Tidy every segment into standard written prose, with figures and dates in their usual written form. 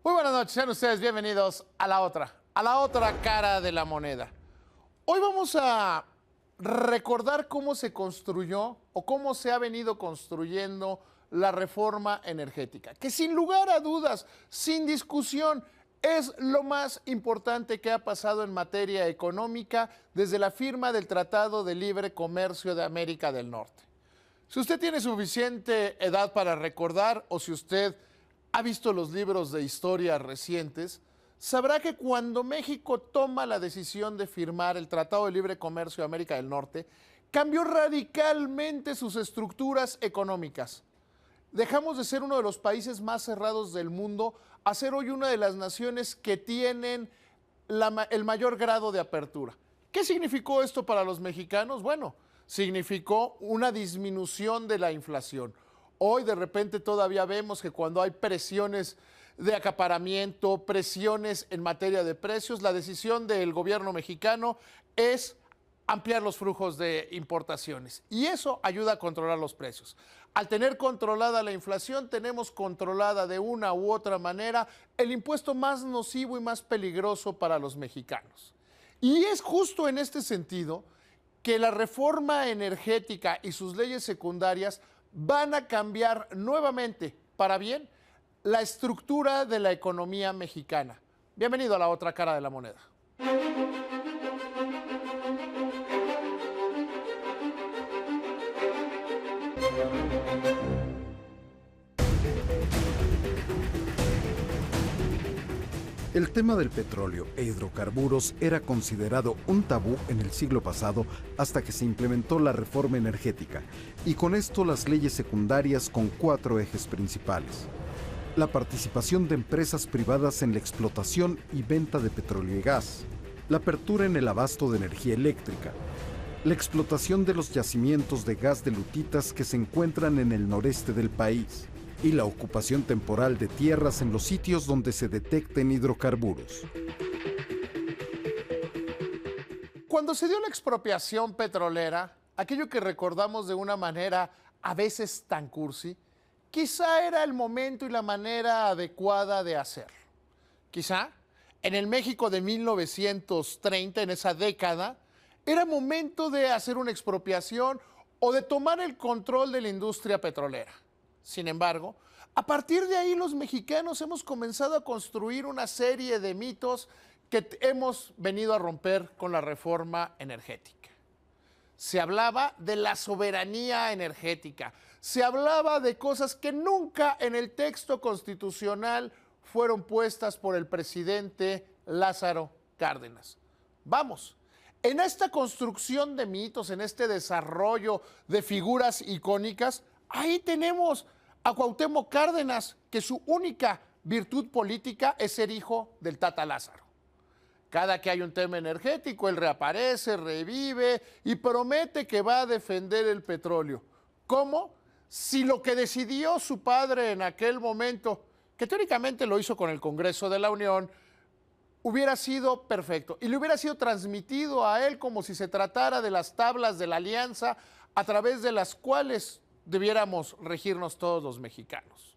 Muy buenas noches, sean ustedes bienvenidos a la otra cara de la moneda. Hoy vamos a recordar cómo se construyó o cómo se ha venido construyendo la reforma energética, que sin lugar a dudas, sin discusión, es lo más importante que ha pasado en materia económica desde la firma del Tratado de Libre Comercio de América del Norte. Si usted tiene suficiente edad para recordar o si usted ha visto los libros de historia recientes, sabrá que cuando México toma la decisión de firmar el Tratado de Libre Comercio de América del Norte, cambió radicalmente sus estructuras económicas. Dejamos de ser uno de los países más cerrados del mundo a ser hoy una de las naciones que tienen el mayor grado de apertura. ¿Qué significó esto para los mexicanos? Bueno, significó una disminución de la inflación. Hoy de repente todavía vemos que cuando hay presiones de acaparamiento, presiones en materia de precios, la decisión del gobierno mexicano es ampliar los flujos de importaciones y eso ayuda a controlar los precios. Al tener controlada la inflación, tenemos controlada de una u otra manera el impuesto más nocivo y más peligroso para los mexicanos. Y es justo en este sentido que la reforma energética y sus leyes secundarias van a cambiar nuevamente, para bien, la estructura de la economía mexicana. Bienvenido a la otra cara de la moneda. El tema del petróleo e hidrocarburos era considerado un tabú en el siglo pasado hasta que se implementó la reforma energética y con esto las leyes secundarias con 4 ejes principales. La participación de empresas privadas en la explotación y venta de petróleo y gas, la apertura en el abasto de energía eléctrica, la explotación de los yacimientos de gas de lutitas que se encuentran en el noreste del país, y la ocupación temporal de tierras en los sitios donde se detecten hidrocarburos. Cuando se dio la expropiación petrolera, aquello que recordamos de una manera a veces tan cursi, quizá era el momento y la manera adecuada de hacerlo. Quizá en el México de 1930, en esa década, era momento de hacer una expropiación o de tomar el control de la industria petrolera. Sin embargo, a partir de ahí los mexicanos hemos comenzado a construir una serie de mitos que hemos venido a romper con la reforma energética. Se hablaba de la soberanía energética, se hablaba de cosas que nunca en el texto constitucional fueron puestas por el presidente Lázaro Cárdenas. Vamos, en esta construcción de mitos, en este desarrollo de figuras icónicas, ahí tenemos a Cuauhtémoc Cárdenas, que su única virtud política es ser hijo del Tata Lázaro. Cada que hay un tema energético, él reaparece, revive y promete que va a defender el petróleo. ¿Cómo? Si lo que decidió su padre en aquel momento, que teóricamente lo hizo con el Congreso de la Unión, hubiera sido perfecto y le hubiera sido transmitido a él como si se tratara de las tablas de la alianza a través de las cuales debiéramos regirnos todos los mexicanos.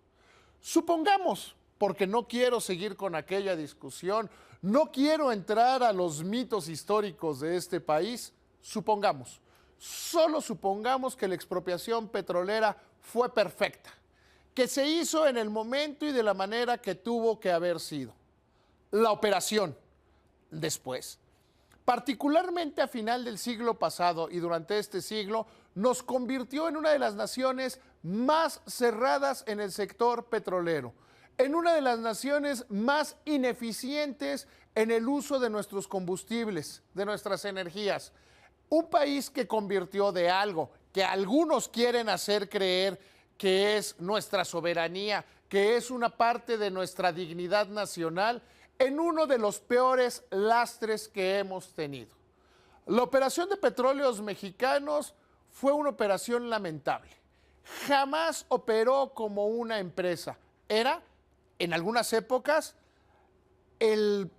Supongamos, porque no quiero seguir con aquella discusión, no quiero entrar a los mitos históricos de este país, supongamos, solo supongamos que la expropiación petrolera fue perfecta, que se hizo en el momento y de la manera que tuvo que haber sido. La operación, después, particularmente a final del siglo pasado y durante este siglo, nos convirtió en una de las naciones más cerradas en el sector petrolero, en una de las naciones más ineficientes en el uso de nuestros combustibles, de nuestras energías. Un país que convirtió de algo que algunos quieren hacer creer que es nuestra soberanía, que es una parte de nuestra dignidad nacional, en uno de los peores lastres que hemos tenido. La operación de Petróleos Mexicanos fue una operación lamentable. Jamás operó como una empresa. Era, en algunas épocas, el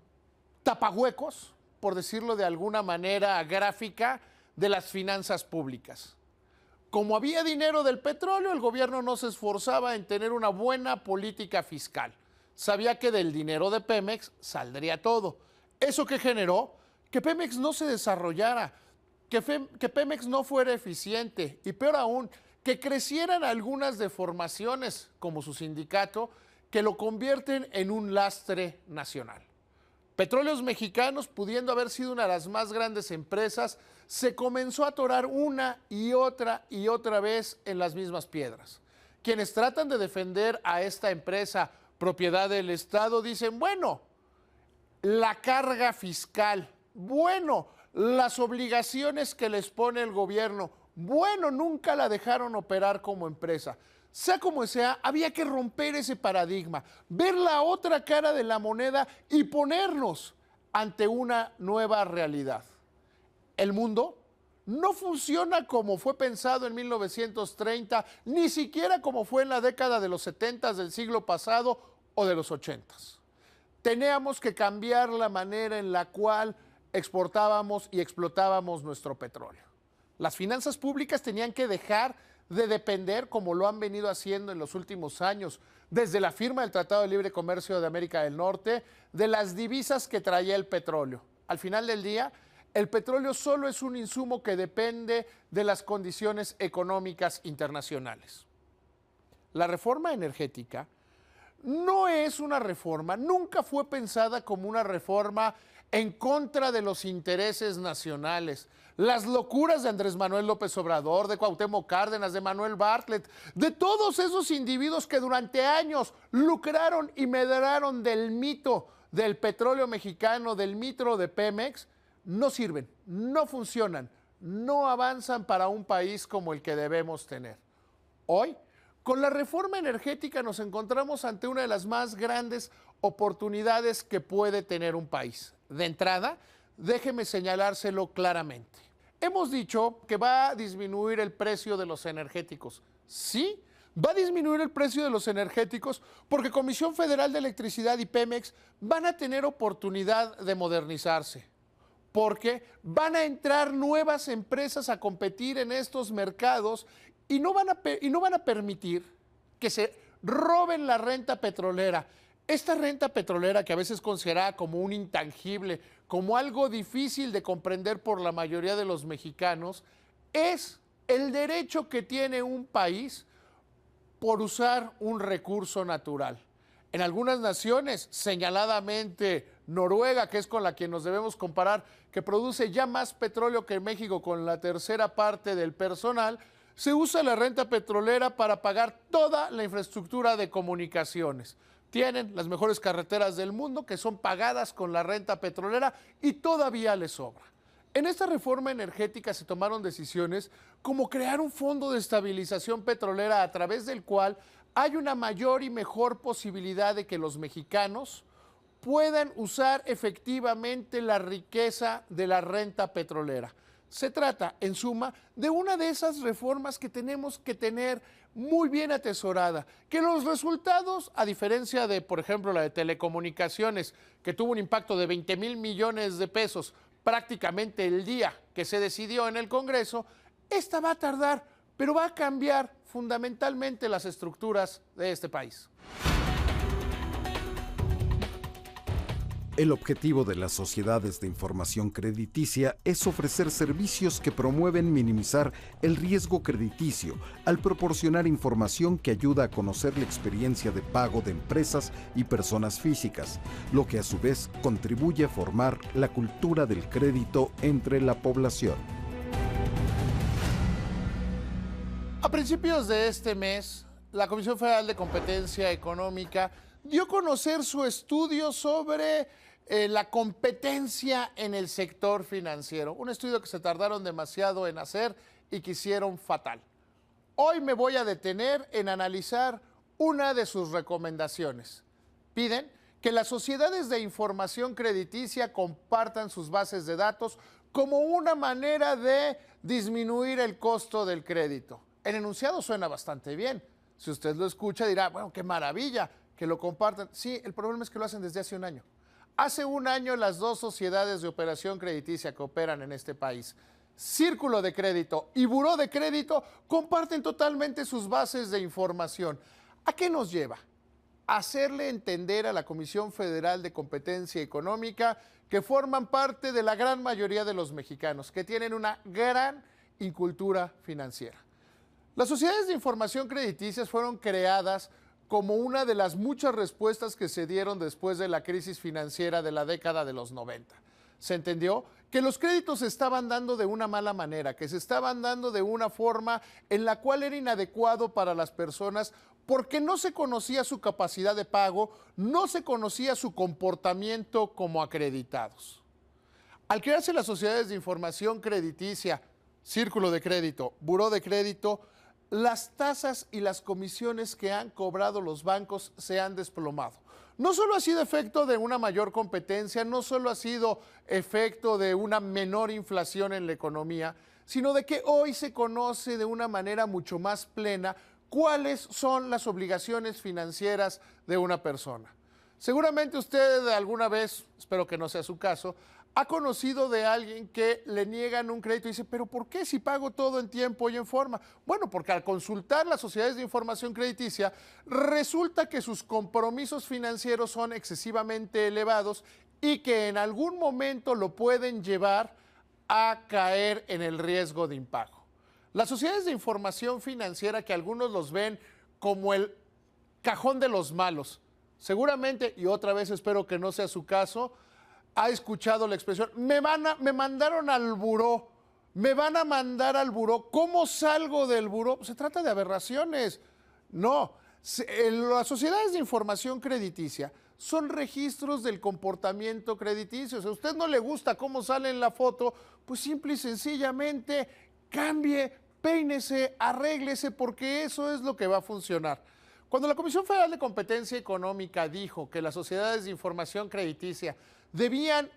tapahuecos, por decirlo de alguna manera gráfica, de las finanzas públicas. Como había dinero del petróleo, el gobierno no se esforzaba en tener una buena política fiscal. sabía que del dinero de Pemex saldría todo. ¿Eso qué generó? Que Pemex no se desarrollara, que Pemex no fuera eficiente y peor aún, que crecieran algunas deformaciones como su sindicato que lo convierten en un lastre nacional. Petróleos Mexicanos, pudiendo haber sido una de las más grandes empresas, se comenzó a atorar una y otra vez en las mismas piedras. Quienes tratan de defender a esta empresa propiedad del Estado dicen, bueno, la carga fiscal, bueno, las obligaciones que les pone el gobierno, bueno, nunca la dejaron operar como empresa. Sea como sea, había que romper ese paradigma, ver la otra cara de la moneda y ponernos ante una nueva realidad. El mundo no funciona como fue pensado en 1930, ni siquiera como fue en la década de los 70 del siglo pasado o de los 80. Teníamos que cambiar la manera en la cual exportábamos y explotábamos nuestro petróleo. Las finanzas públicas tenían que dejar de depender, como lo han venido haciendo en los últimos años, desde la firma del Tratado de Libre Comercio de América del Norte, de las divisas que traía el petróleo. Al final del día, el petróleo solo es un insumo que depende de las condiciones económicas internacionales. La reforma energética no es una reforma, nunca fue pensada como una reforma en contra de los intereses nacionales. Las locuras de Andrés Manuel López Obrador, de Cuauhtémoc Cárdenas, de Manuel Bartlett, de todos esos individuos que durante años lucraron y medraron del mito del petróleo mexicano, del mito de Pemex, no sirven, no funcionan, no avanzan para un país como el que debemos tener. Hoy, con la reforma energética nos encontramos ante una de las más grandes oportunidades que puede tener un país. De entrada, déjeme señalárselo claramente. Hemos dicho que va a disminuir el precio de los energéticos. Sí, va a disminuir el precio de los energéticos porque Comisión Federal de Electricidad y Pemex van a tener oportunidad de modernizarse. Porque van a entrar nuevas empresas a competir en estos mercados y no van a permitir que se roben la renta petrolera. Esta renta petrolera, que a veces es considerada como un intangible, como algo difícil de comprender por la mayoría de los mexicanos, es el derecho que tiene un país por usar un recurso natural. En algunas naciones, señaladamente Noruega, que es con la que nos debemos comparar, que produce ya más petróleo que México con la tercera parte del personal, se usa la renta petrolera para pagar toda la infraestructura de comunicaciones. Tienen las mejores carreteras del mundo que son pagadas con la renta petrolera y todavía les sobra. En esta reforma energética se tomaron decisiones como crear un fondo de estabilización petrolera a través del cual hay una mayor y mejor posibilidad de que los mexicanos puedan usar efectivamente la riqueza de la renta petrolera. Se trata, en suma, de una de esas reformas que tenemos que tener muy bien atesorada, que los resultados, a diferencia de, por ejemplo, la de telecomunicaciones, que tuvo un impacto de 20,000 millones de pesos prácticamente el día que se decidió en el Congreso, esta va a tardar, pero va a cambiar fundamentalmente las estructuras de este país. El objetivo de las sociedades de información crediticia es ofrecer servicios que promueven minimizar el riesgo crediticio al proporcionar información que ayuda a conocer la experiencia de pago de empresas y personas físicas, lo que a su vez contribuye a formar la cultura del crédito entre la población. A principios de este mes, la Comisión Federal de Competencia Económica dio a conocer su estudio sobre la competencia en el sector financiero. Un estudio que se tardaron demasiado en hacer y que hicieron fatal. Hoy me voy a detener en analizar una de sus recomendaciones. Piden que las sociedades de información crediticia compartan sus bases de datos como una manera de disminuir el costo del crédito. El enunciado suena bastante bien. Si usted lo escucha dirá, bueno, qué maravilla que lo compartan. Sí, el problema es que lo hacen desde hace un año. Hace un año las dos sociedades de operación crediticia que operan en este país, Círculo de Crédito y Buró de Crédito, comparten totalmente sus bases de información. ¿A qué nos lleva? hacerle entender a la Comisión Federal de Competencia Económica que forman parte de la gran mayoría de los mexicanos, que tienen una gran incultura financiera. Las sociedades de información crediticias fueron creadas como una de las muchas respuestas que se dieron después de la crisis financiera de la década de los 90. Se entendió que los créditos se estaban dando de una mala manera, que se estaban dando de una forma en la cual era inadecuado para las personas porque no se conocía su capacidad de pago, no se conocía su comportamiento como acreditados. Al crearse las sociedades de información crediticia, Círculo de Crédito, Buró de Crédito, las tasas y las comisiones que han cobrado los bancos se han desplomado. No solo ha sido efecto de una mayor competencia, no solo ha sido efecto de una menor inflación en la economía, sino de que hoy se conoce de una manera mucho más plena cuáles son las obligaciones financieras de una persona. Seguramente usted alguna vez, espero que no sea su caso, ha conocido de alguien que le niegan un crédito y dice, ¿pero por qué si pago todo en tiempo y en forma? Bueno, porque al consultar las sociedades de información crediticia, resulta que sus compromisos financieros son excesivamente elevados y que en algún momento lo pueden llevar a caer en el riesgo de impago. Las sociedades de información financiera, que algunos los ven como el cajón de los malos, seguramente, y otra vez espero que no sea su caso, ha escuchado la expresión, me mandaron al buró, me van a mandar al buró, ¿cómo salgo del buró? Se trata de aberraciones. No, las sociedades de información crediticia son registros del comportamiento crediticio. Si a usted no le gusta cómo sale en la foto, pues simple y sencillamente cambie, peínese, arréglese, porque eso es lo que va a funcionar. Cuando la Comisión Federal de Competencia Económica dijo que las sociedades de información crediticia debían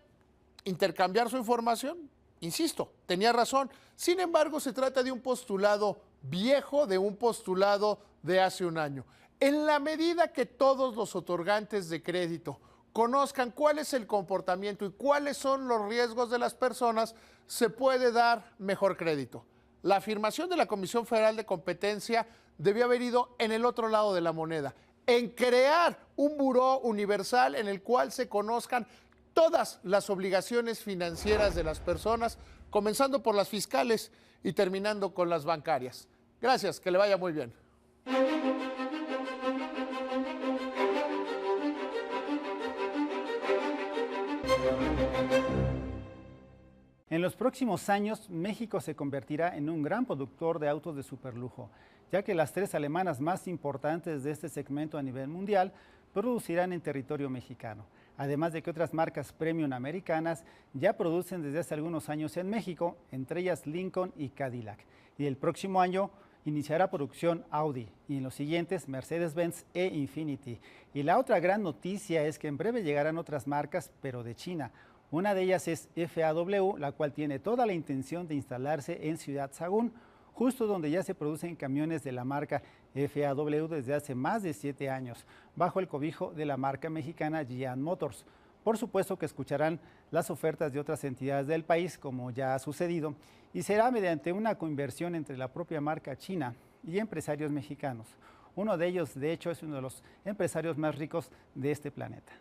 intercambiar su información, insisto, tenía razón. Sin embargo, se trata de un postulado viejo, de un postulado de hace un año. En la medida que todos los otorgantes de crédito conozcan cuál es el comportamiento y cuáles son los riesgos de las personas, se puede dar mejor crédito. La afirmación de la Comisión Federal de Competencia debió haber ido en el otro lado de la moneda, en crear un buró universal en el cual se conozcan todas las obligaciones financieras de las personas, comenzando por las fiscales y terminando con las bancarias. Gracias, que le vaya muy bien. En los próximos años, México se convertirá en un gran productor de autos de superlujo, ya que las tres alemanas más importantes de este segmento a nivel mundial producirán en territorio mexicano. Además de que otras marcas premium americanas ya producen desde hace algunos años en México, entre ellas Lincoln y Cadillac. Y el próximo año iniciará producción Audi y en los siguientes Mercedes-Benz e Infiniti. Y la otra gran noticia es que en breve llegarán otras marcas, pero de China. Una de ellas es FAW, la cual tiene toda la intención de instalarse en Ciudad Sagún, justo donde ya se producen camiones de la marca FAW desde hace más de 7 años, bajo el cobijo de la marca mexicana Jian Motors. Por supuesto que escucharán las ofertas de otras entidades del país, como ya ha sucedido, y será mediante una coinversión entre la propia marca china y empresarios mexicanos. Uno de ellos, de hecho, es uno de los empresarios más ricos de este planeta.